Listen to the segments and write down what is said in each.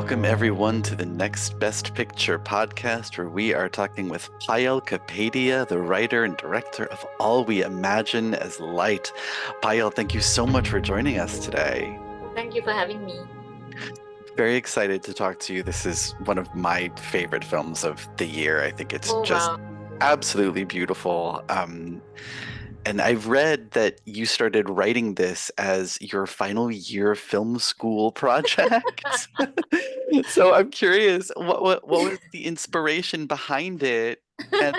Welcome, everyone, to the Next Best Picture podcast, where we are talking with Payal Kapadia, the writer and director of All We Imagine as Light. Payal, thank you so much for joining us today. Thank you for having me. Very excited to talk to you. This is one of my favorite films of the year. I think it's just absolutely beautiful. And I've read that you started writing this as your final year film school project. So I'm curious, what was the inspiration behind it? And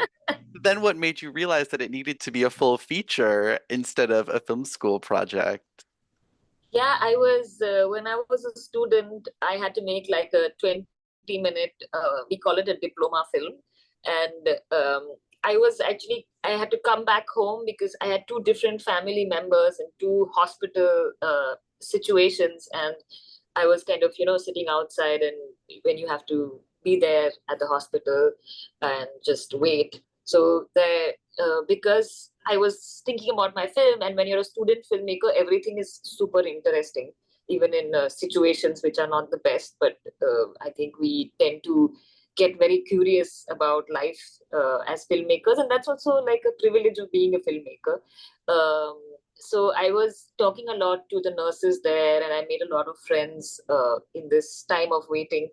then what made you realize that it needed to be a full feature instead of a film school project? Yeah, I was, when I was a student, I had to make like a 20-minute, we call it a diploma film. And I had to come back home because I had two different family members and two hospital situations. And I was kind of, sitting outside, and when you have to be there at the hospital and just wait. So because I was thinking about my film, and when you're a student filmmaker, everything is super interesting, even in situations which are not the best. But I think we tend to get very curious about life as filmmakers, and that's also like a privilege of being a filmmaker. So I was talking a lot to the nurses there, and I made a lot of friends in this time of waiting.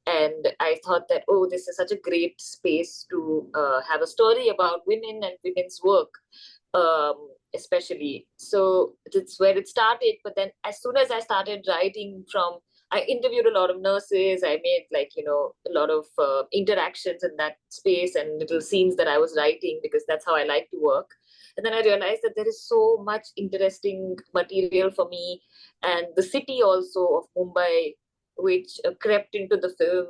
And I thought that, oh, this is such a great space to have a story about women and women's work, especially. So that's where it started. But then as soon as I started writing I interviewed a lot of nurses. I made a lot of interactions in that space and little scenes that I was writing, because that's how I like to work. And then I realized that there is so much interesting material for me. And the city also of Mumbai, which crept into the film,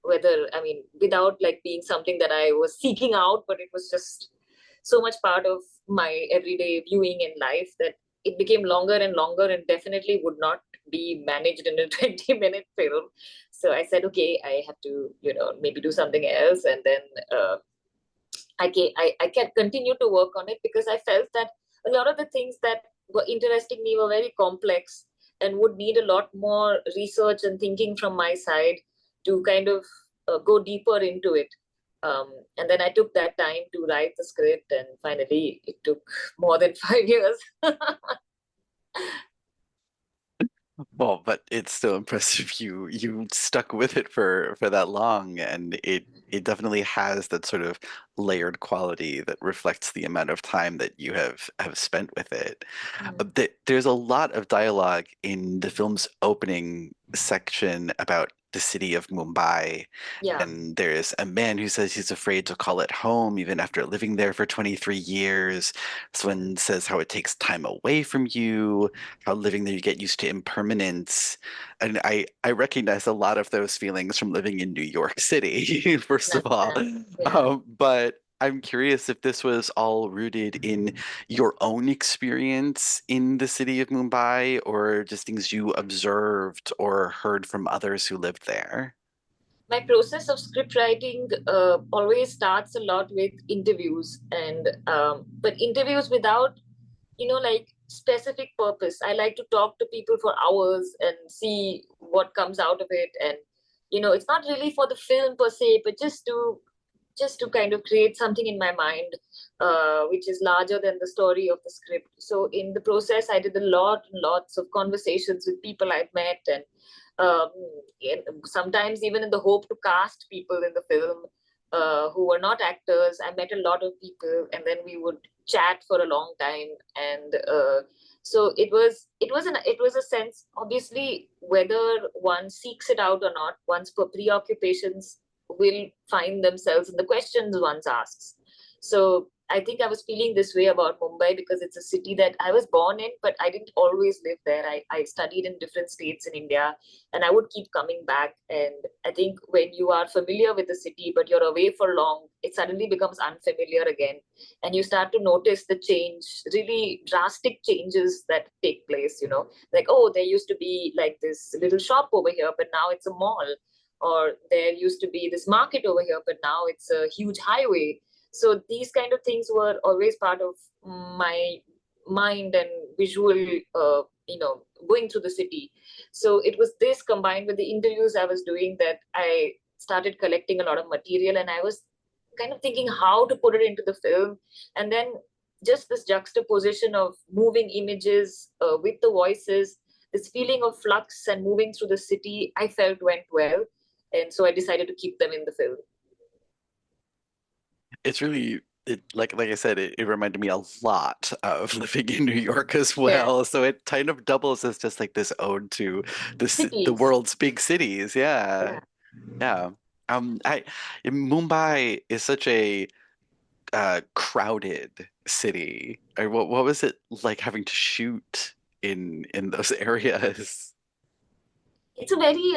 without like being something that I was seeking out, but it was just so much part of my everyday viewing in life that it became longer and longer, and definitely would not be managed in a 20-minute film. So I said, okay, I have to, maybe do something else. And then I can continue to work on it, because I felt that a lot of the things that were interesting me were very complex and would need a lot more research and thinking from my side to kind of go deeper into it. And then I took that time to write the script, and finally it took more than 5 years. Well, but it's still impressive you stuck with it for that long, and it definitely has that sort of layered quality that reflects the amount of time that you have spent with it. There's a lot of dialogue in the film's opening section about the city of Mumbai. Yeah. And there's a man who says he's afraid to call it home even after living there for 23 years. Someone says how it takes time away from you, how living there you get used to impermanence. And I recognize a lot of those feelings from living in New York City, first of all. Yeah. But I'm curious if this was all rooted in your own experience in the city of Mumbai, or just things you observed or heard from others who lived there. My process of script writing always starts a lot with interviews, and but interviews without like specific purpose. I like to talk to people for hours and see what comes out of it. And it's not really for the film per se, but just to kind of create something in my mind, which is larger than the story of the script. So in the process, I did lots of conversations with people I've met, and um, sometimes even in the hope to cast people in the film who were not actors. I met a lot of people, and then we would chat for a long time. And so it was a sense, obviously, whether one seeks it out or not, one's preoccupations will find themselves in the questions one asks. So I think I was feeling this way about Mumbai because it's a city that I was born in, but I didn't always live there. I studied in different states in India, and I would keep coming back. And I think when you are familiar with the city, but you're away for long, it suddenly becomes unfamiliar again. And you start to notice the change, really drastic changes that take place, like, oh, there used to be like this little shop over here, but now it's a mall. Or there used to be this market over here, but now it's a huge highway. So these kind of things were always part of my mind and visual going through the city. So it was this combined with the interviews I was doing that I started collecting a lot of material, and I was kind of thinking how to put it into the film. And then just this juxtaposition of moving images with the voices, this feeling of flux and moving through the city, I felt went well. And so I decided to keep them in the film. It's really like I said, it reminded me a lot of living in New York as Yeah. well. So it kind of doubles as just like this ode to the Cities. world's big cities. Yeah. Yeah. Yeah. I Mumbai is such a crowded city. What was it like having to shoot in those areas? It's a very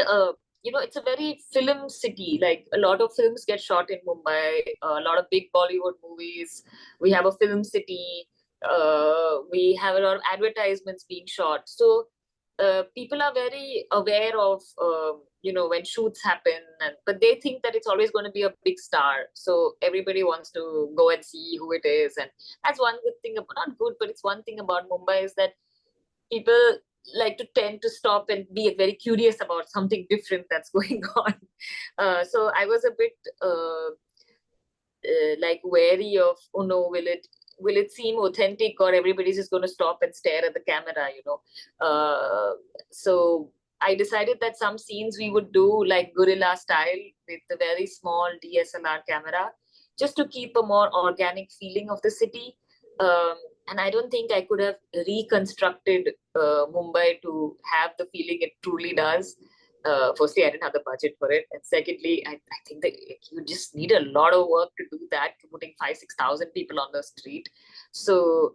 it's a very film city. Like a lot of films get shot in Mumbai, a lot of big Bollywood movies. We have a film city. We have a lot of advertisements being shot. So people are very aware of when shoots happen, but they think that it's always going to be a big star. So everybody wants to go and see who it is, and that's one good thing. Not good, but it's one thing about Mumbai is that people like to tend to stop and be very curious about something different that's going on. So I was a bit like wary of, oh no, will it seem authentic, or everybody's just going to stop and stare at the camera. So I decided that some scenes we would do like guerrilla style with a very small DSLR camera, just to keep a more organic feeling of the city. um, and I don't think I could have reconstructed Mumbai to have the feeling it truly does. Firstly, I didn't have the budget for it, and secondly, I think that you just need a lot of work to do that, putting 5,000-6,000 people on the street. So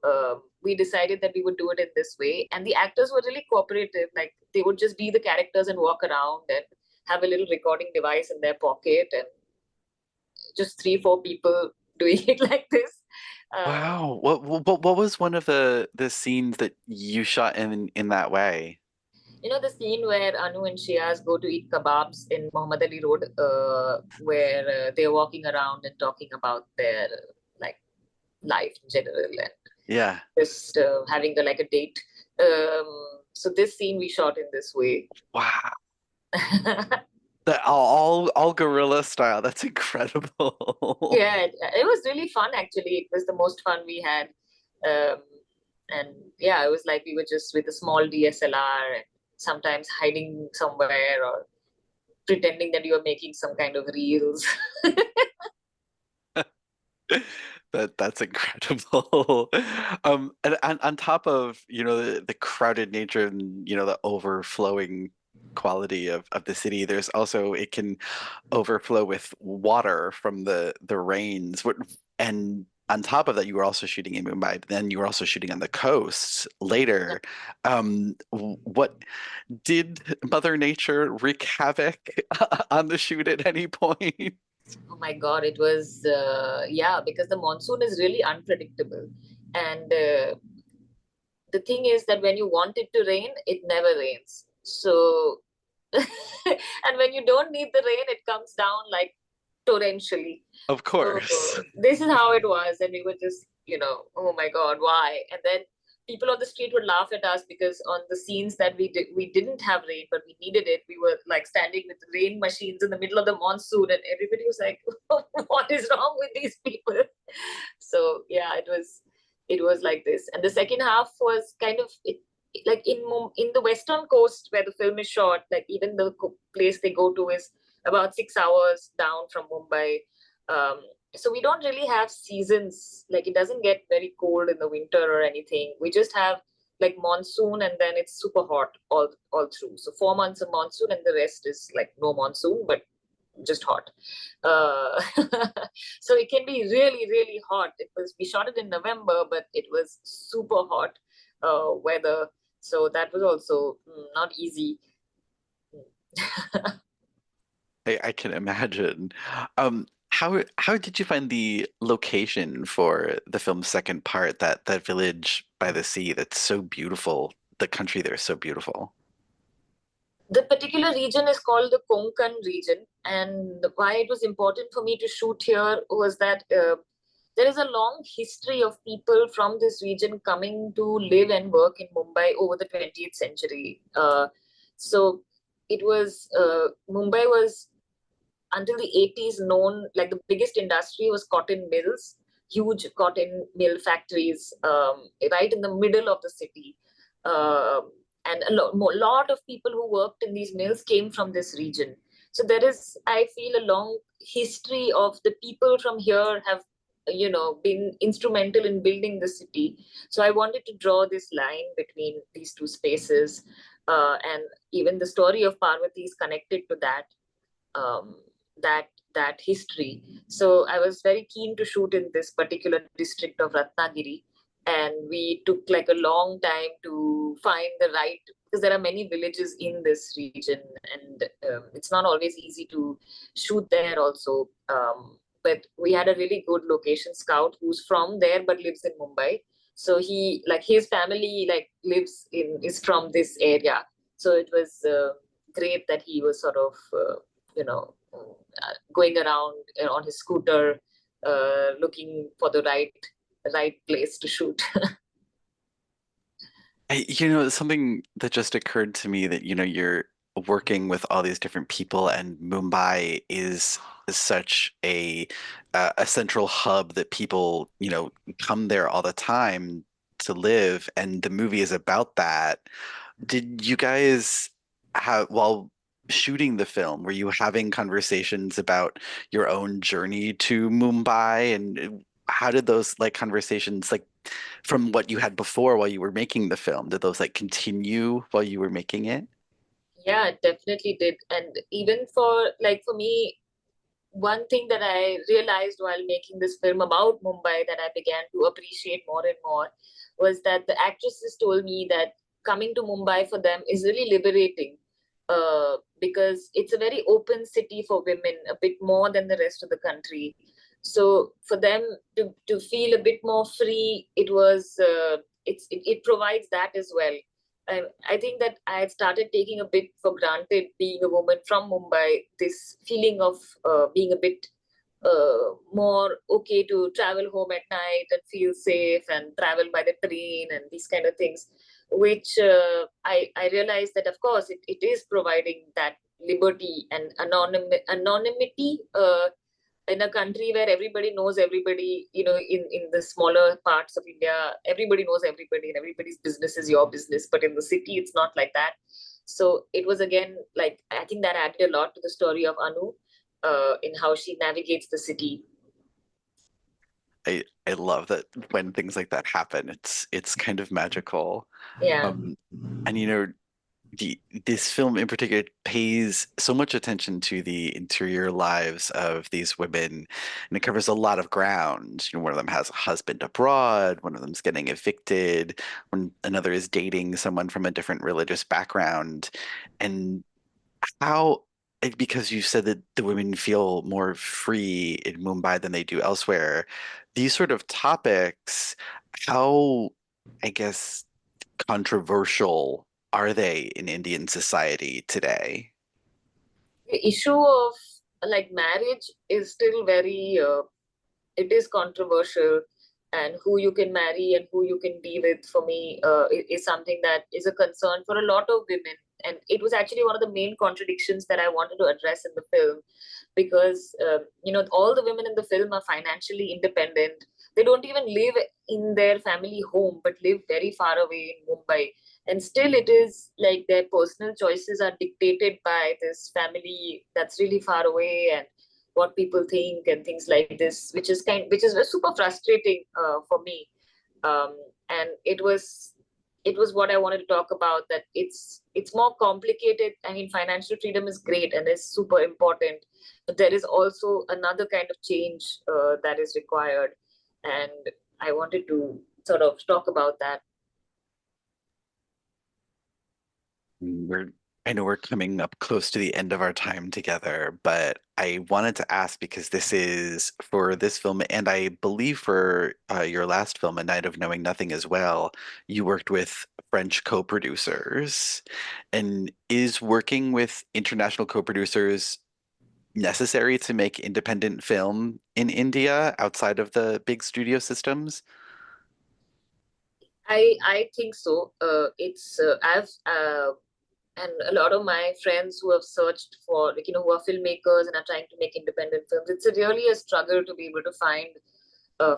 we decided that we would do it in this way, and the actors were really cooperative. Like they would just be the characters and walk around and have a little recording device in their pocket, and just 3-4 people doing it like this. Uh, Wow. What was one of the scenes that you shot in that way? the scene where Anu and Shiaz go to eat kebabs in Muhammad Ali Road, where they're walking around and talking about their like life in general, and Yeah. just having like a date. So this scene we shot in this way. Wow. That all guerrilla style. That's incredible. Yeah, it was really fun actually. It was the most fun we had. Um, and yeah, it was like we were just with a small DSLR and sometimes hiding somewhere or pretending that you were making some kind of reels. That's incredible. And on top of, the crowded nature and, the overflowing quality of the city, there's also it can overflow with water from the rains. And on top of that, you were also shooting in Mumbai, but then you were also shooting on the coast later. What did Mother Nature wreak havoc on the shoot at any point? Oh my God, it was, yeah, because the monsoon is really unpredictable. And the thing is that when you want it to rain, it never rains. So, and when you don't need the rain, it comes down like torrentially. Of So course. this is how it was. And we were just, oh my God, why? And then people on the street would laugh at us because on the scenes that we didn't have rain, but we needed it. We were like standing with rain machines in the middle of the monsoon, and everybody was like, "What is wrong with these people?" So yeah, it was like this. And the second half was kind of like in the western coast where the film is shot. Like even the place they go to is about 6 hours down from Mumbai. Um, so we don't really have seasons. Like it doesn't get very cold in the winter or anything. We just have like monsoon, and then it's super hot all through. So 4 months of monsoon, and the rest is like no monsoon, but just hot. Uh, so it can be really, really hot. We shot it in November, but it was super hot weather. So that was also not easy. I can imagine. How did you find the location for the film's second part, that village by the sea that's so beautiful? The country there is so beautiful. The particular region is called the Konkan region, and why it was important for me to shoot here was that there is a long history of people from this region coming to live and work in Mumbai over the 20th century. So it was Mumbai was until the 80s known like the biggest industry was cotton mills, huge cotton mill factories right in the middle of the city. And lot of people who worked in these mills came from this region. So there is, I feel, a long history of the people from here have, been instrumental in building the city. So I wanted to draw this line between these two spaces, and even the story of Parvati is connected to that, um, that history. So I was very keen to shoot in this particular district of Ratnagiri, and we took like a long time to find the right, because there are many villages in this region, and it's not always easy to shoot there also. But we had a really good location scout who's from there but lives in Mumbai. So he, like, his family like lives in is from this area. So it was great that he was sort of going around on his scooter, looking for the right place to shoot. Something that just occurred to me that, you're working with all these different people, and Mumbai is such a central hub that people, come there all the time to live, and the movie is about that. Did you guys have, while shooting the film, were you having conversations about your own journey to Mumbai, and how did those like conversations like from what you had before while you were making the film, did those like continue while you were making it? Yeah, it definitely did. And even for me, one thing that I realized while making this film about Mumbai that I began to appreciate more and more was that the actresses told me that coming to Mumbai for them is really liberating, because it's a very open city for women, a bit more than the rest of the country. So for them to feel a bit more free, it provides that as well. I think that I had started taking a bit for granted being a woman from Mumbai, this feeling of being a bit more okay to travel home at night and feel safe and travel by the train and these kind of things, which I realized that, of course, it is providing that liberty and anonymity. In a country where everybody knows everybody, in the smaller parts of India, everybody knows everybody and everybody's business is your business. But in the city, it's not like that. So it was again, like, I think that added a lot to the story of Anu, in how she navigates the city. I love that when things like that happen, it's kind of magical. Yeah. Um, and the this film in particular pays so much attention to the interior lives of these women, and it covers a lot of ground. One of them has a husband abroad, one of them's getting evicted, when another is dating someone from a different religious background. And how, because you said that the women feel more free in Mumbai than they do elsewhere, these sort of topics, how, I guess, controversial are they in Indian society today? The issue of like marriage is still very it is controversial, and who you can marry and who you can be with, for me, is something that is a concern for a lot of women. And it was actually one of the main contradictions that I wanted to address in the film, because all the women in the film are financially independent. They don't even live in their family home but live very far away in Mumbai, and still it is like their personal choices are dictated by this family that's really far away, and what people think and things like this, which is super frustrating for me. And it was what I wanted to talk about, that it's more complicated. I mean, financial freedom is great and is super important, but there is also another kind of change that is required, and I wanted to sort of talk about that. We're, I know we're coming up close to the end of our time together, but I wanted to ask because this is for this film, and I believe for your last film, A Night of Knowing Nothing as well, you worked with French co-producers. And is working with international co-producers necessary to make independent film in India outside of the big studio systems? I think so. It's I've and a lot of my friends who have searched for, like, who are filmmakers and are trying to make independent films, it's really a struggle to be able to find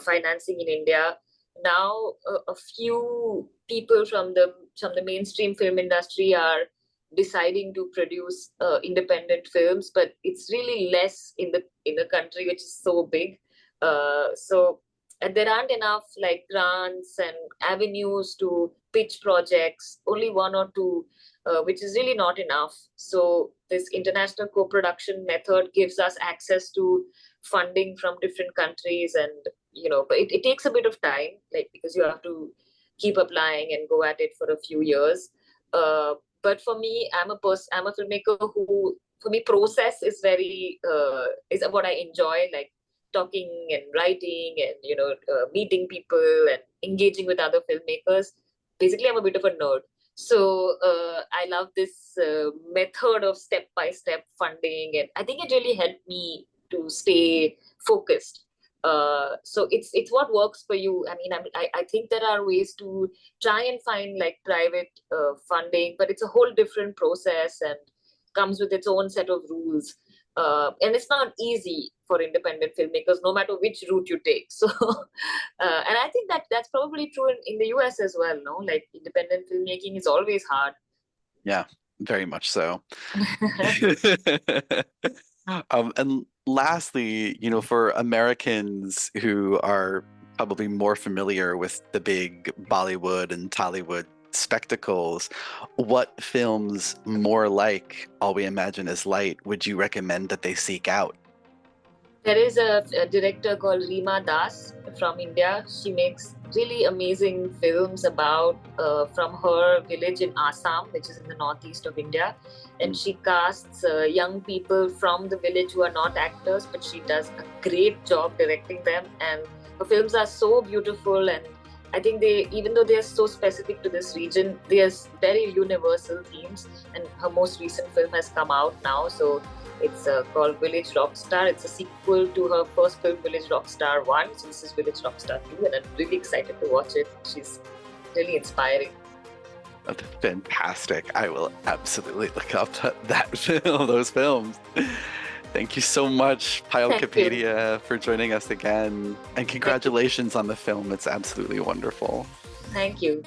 financing in India. Now, a few people from the mainstream film industry are deciding to produce independent films, but it's really less in the country, which is so big. So and there aren't enough like grants and avenues to pitch projects. Only one or two, which is really not enough. So this international co-production method gives us access to funding from different countries, and but it takes a bit of time, like, because you have to keep applying and go at it for a few years. But for me, I'm a filmmaker who, for me, process is very is what I enjoy, like talking and writing and meeting people and engaging with other filmmakers. Basically, I'm a bit of a nerd, so I love this method of step by step funding, and I think it really helped me to stay focused. So it's what works for you. I think there are ways to try and find like private funding, but it's a whole different process and comes with its own set of rules. And it's not easy for independent filmmakers, no matter which route you take. So, and I think that's probably true in the US as well. No, like independent filmmaking is always hard. Yeah, very much so. And lastly, for Americans who are probably more familiar with the big Bollywood and Tollywood spectacles, what films more like All We Imagine Is Light would you recommend that they seek out? There is a director called Rema Das from India. She makes really amazing films about from her village in Assam, which is in the northeast of India. And she casts young people from the village who are not actors, but she does a great job directing them. And her films are so beautiful, and I think even though they are so specific to this region, they are very universal themes. And her most recent film has come out now, so it's called Village Rockstar. It's a sequel to her first film, Village Rockstar 1. So this is Village Rockstar 2, and I'm really excited to watch it. She's really inspiring. That's fantastic. I will absolutely look up that film, those films. Thank you so much, Payal Kapadia, for joining us again. And congratulations on the film. It's absolutely wonderful. Thank you.